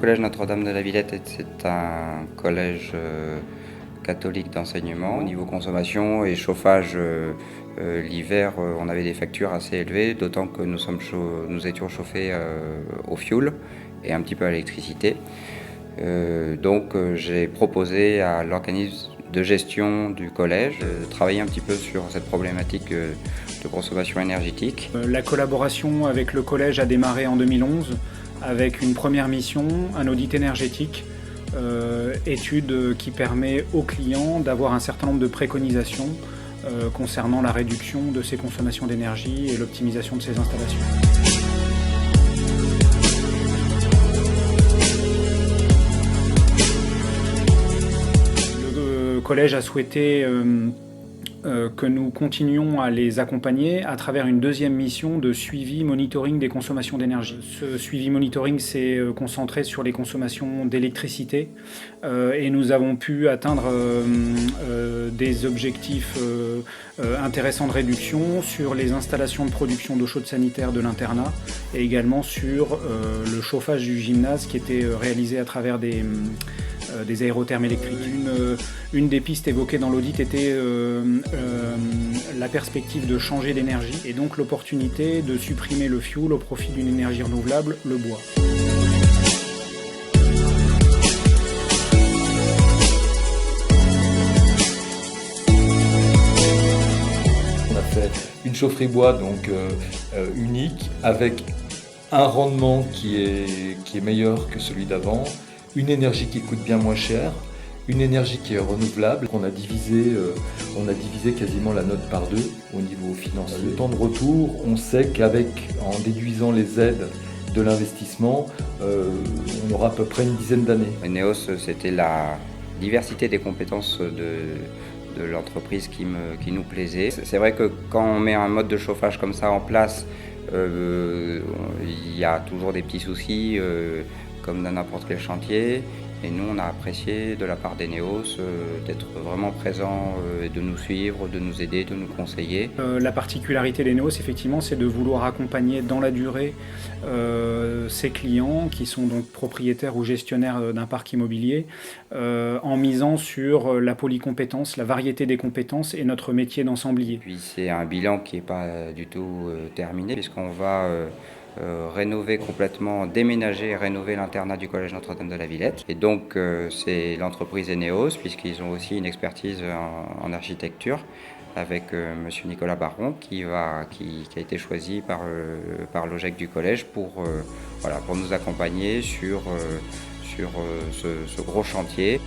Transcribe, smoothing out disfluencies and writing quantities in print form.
collège Notre-Dame de la Villette, c'est un collège catholique d'enseignement. Au niveau consommation et chauffage, l'hiver, on avait des factures assez élevées, d'autant que nous étions chauffés au fioul et un petit peu à l'électricité. Donc j'ai proposé à l'organisme de gestion du collège de travailler un petit peu sur cette problématique de consommation énergétique. La collaboration avec le collège a démarré en 2011 avec une première mission, un audit énergétique, étude qui permet aux clients d'avoir un certain nombre de préconisations concernant la réduction de ses consommations d'énergie et l'optimisation de ses installations. Le collège a souhaité que nous continuions à les accompagner à travers une deuxième mission de suivi monitoring des consommations d'énergie. Ce suivi monitoring s'est concentré sur les consommations d'électricité et nous avons pu atteindre des objectifs intéressants de réduction sur les installations de production d'eau chaude sanitaire de l'internat et également sur le chauffage du gymnase qui était réalisé à travers des aérothermes électriques. Une des pistes évoquées dans l'audit était la perspective de changer d'énergie et donc l'opportunité de supprimer le fioul au profit d'une énergie renouvelable, le bois. On a fait une chaufferie bois donc unique avec un rendement qui est meilleur que celui d'avant, une énergie qui coûte bien moins cher, une énergie qui est renouvelable. On a divisé quasiment la note par deux au niveau financier. Le temps de retour, on sait en déduisant les aides de l'investissement, on aura à peu près une dizaine d'années. Eneos, c'était la diversité des compétences de l'entreprise qui nous plaisait. C'est vrai que quand on met un mode de chauffage comme ça en place, il y a toujours des petits soucis, comme dans n'importe quel chantier. Et nous, on a apprécié de la part d'Eneos d'être vraiment présent, de nous suivre, de nous aider, de nous conseiller. La particularité d'Eneos, effectivement, c'est de vouloir accompagner dans la durée ses clients qui sont donc propriétaires ou gestionnaires d'un parc immobilier en misant sur la polycompétence, la variété des compétences et notre métier d'ensemblier. Puis c'est un bilan qui n'est pas du tout terminé puisqu'on va rénover complètement, déménager et rénover l'internat du collège Notre-Dame de la Villette. Et donc c'est l'entreprise Eneos, puisqu'ils ont aussi une expertise en architecture, avec monsieur Nicolas Baron, qui a été choisi par l'OGEC du collège pour nous accompagner sur ce gros chantier.